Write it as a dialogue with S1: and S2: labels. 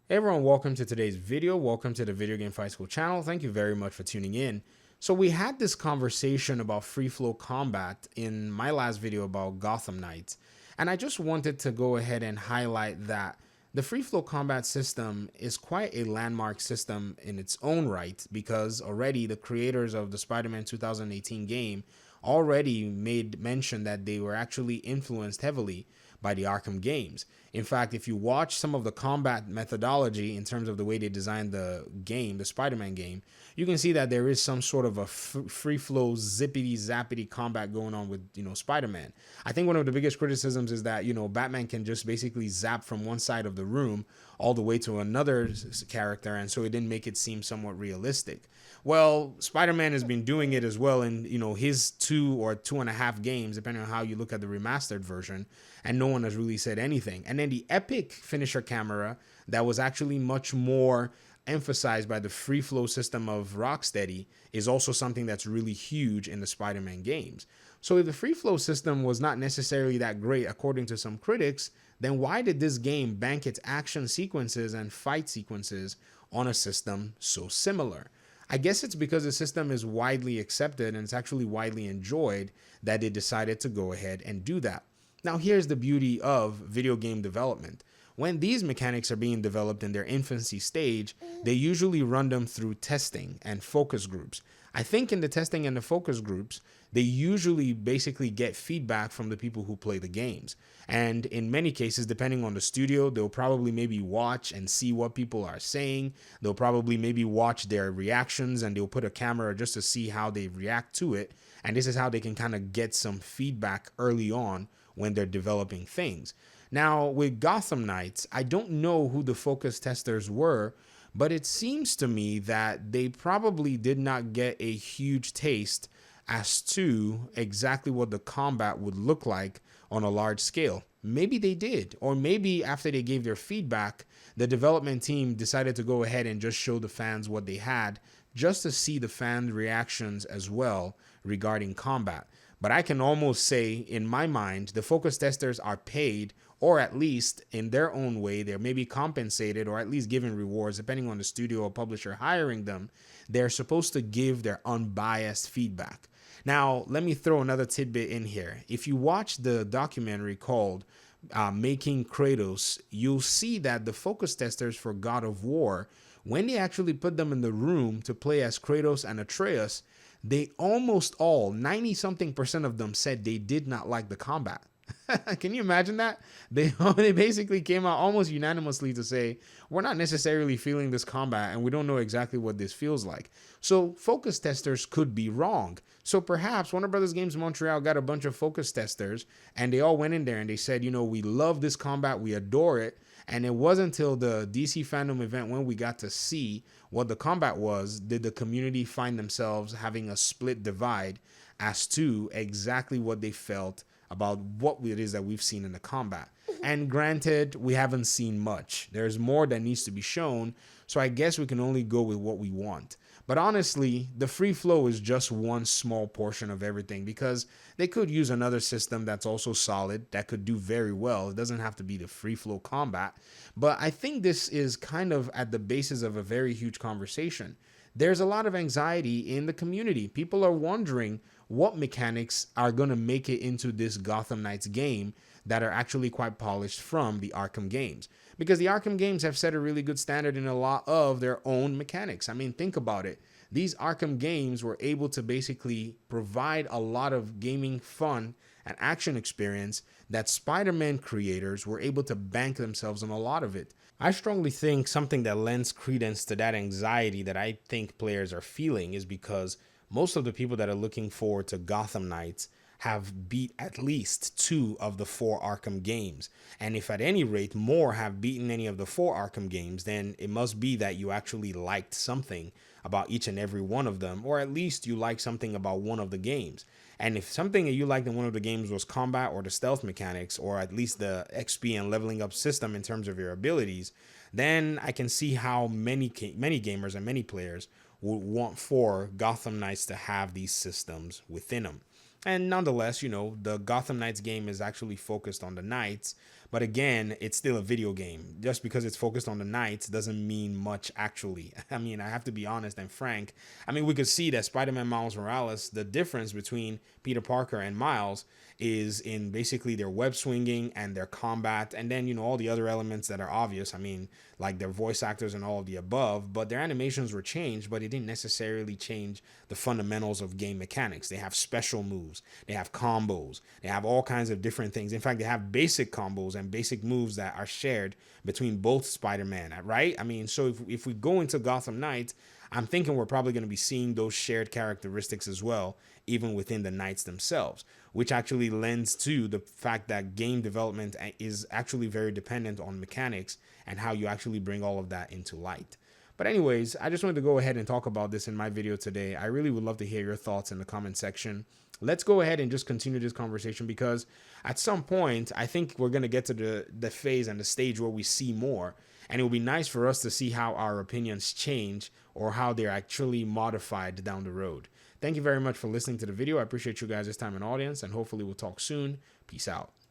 S1: Hey everyone, welcome to today's video. Welcome to the Video Game Fight School channel. Thank you very much for tuning in. So we had this conversation about free flow combat in my last video about Gotham Knights. And I just wanted to go ahead and highlight that the free flow combat system is quite a landmark system in its own right, because already the creators of the Spider-Man 2018 game already made mention that they were actually influenced heavily by the Arkham games. In fact, if you watch some of the combat methodology in terms of the way they designed the game, the Spider-Man game, you can see that there is some sort of a free flow, zippity zappity combat going on with, Spider-Man. I think one of the biggest criticisms is that, Batman can just basically zap from one side of the room all the way to another character, and so it didn't make it seem somewhat realistic. Well, Spider-Man has been doing it as well in, his 2 or 2.5 games, depending on how you look at the remastered version, and no one has really said anything. And then the epic finisher camera that was actually much more emphasized by the free flow system of Rocksteady is also something that's really huge in the Spider-Man games. So if the free flow system was not necessarily that great according to some critics, then why did this game bank its action sequences and fight sequences on a system so similar? I guess it's because the system is widely accepted and it's actually widely enjoyed that they decided to go ahead and do that. Now, here's the beauty of video game development. When these mechanics are being developed in their infancy stage, they usually run them through testing and focus groups. I think in the testing and the focus groups, they usually basically get feedback from the people who play the games. And in many cases, depending on the studio, they'll probably maybe watch and see what people are saying. They'll probably maybe watch their reactions and they'll put a camera just to see how they react to it. And this is how they can kind of get some feedback early on when they're developing things. Now, with Gotham Knights, I don't know who the focus testers were, but it seems to me that they probably did not get a huge taste as to exactly what the combat would look like on a large scale. Maybe they did, or maybe after they gave their feedback, the development team decided to go ahead and just show the fans what they had, just to see the fan reactions as well regarding combat. But I can almost say, in my mind, the focus testers are paid, or at least in their own way, they're maybe compensated or at least given rewards, depending on the studio or publisher hiring them. They're supposed to give their unbiased feedback. Now, let me throw another tidbit in here. If you watch the documentary called Making Kratos, you'll see that the focus testers for God of War, when they actually put them in the room to play as Kratos and Atreus, they almost all, 90-something% of them said they did not like the combat. Can you imagine that? They basically came out almost unanimously to say, we're not necessarily feeling this combat and we don't know exactly what this feels like. So focus testers could be wrong. So perhaps Warner Brothers Games Montreal got a bunch of focus testers and they all went in there and they said, we love this combat, we adore it. And it wasn't until the DC fandom event when we got to see what the combat was, did the community find themselves having a split divide as to exactly what they felt about what it is that we've seen in the combat. And granted, we haven't seen much. There's more that needs to be shown, so I guess we can only go with what we want. But honestly, the free flow is just one small portion of everything, because they could use another system that's also solid, that could do very well. It doesn't have to be the free flow combat. But I think this is kind of at the basis of a very huge conversation. There's a lot of anxiety in the community. People are wondering what mechanics are going to make it into this Gotham Knights game that are actually quite polished from the Arkham games. Because the Arkham games have set a really good standard in a lot of their own mechanics. I mean, think about it. These Arkham games were able to basically provide a lot of gaming fun and action experience that Spider-Man creators were able to bank themselves on a lot of it. I strongly think something that lends credence to that anxiety that I think players are feeling is because most of the people that are looking forward to Gotham Knights have beat at least 2 of the 4 Arkham games. And if at any rate more have beaten any of the 4 Arkham games, then it must be that you actually liked something about each and every one of them, or at least you liked something about one of the games. And if something that you liked in one of the games was combat or the stealth mechanics, or at least the XP and leveling up system in terms of your abilities, then I can see how many gamers and many players would want for Gotham Knights to have these systems within them. And nonetheless, the Gotham Knights game is actually focused on the Knights, But again, it's still a video game. Just because it's focused on the Knights doesn't mean much, actually. I mean, I have to be honest and frank. I mean, we could see that Spider-Man Miles Morales, the difference between Peter Parker and Miles is in basically their web swinging and their combat, and then, you know, all the other elements that are obvious. I mean, like their voice actors and all of the above, but their animations were changed, but it didn't necessarily change the fundamentals of game mechanics. They have special moves, they have combos, they have all kinds of different things. In fact, they have basic combos and basic moves that are shared between both Spider-Man, right? I mean, so if we go into Gotham Knights, I'm thinking we're probably going to be seeing those shared characteristics as well, even within the Knights themselves, which actually lends to the fact that game development is actually very dependent on mechanics and how you actually bring all of that into light. But anyways, I just wanted to go ahead and talk about this in my video today. I really would love to hear your thoughts in the comment section. Let's go ahead and just continue this conversation, because at some point, I think we're going to get to the phase and the stage where we see more. And it will be nice for us to see how our opinions change or how they're actually modified down the road. Thank you very much for listening to the video. I appreciate you guys' time and audience, and hopefully we'll talk soon. Peace out.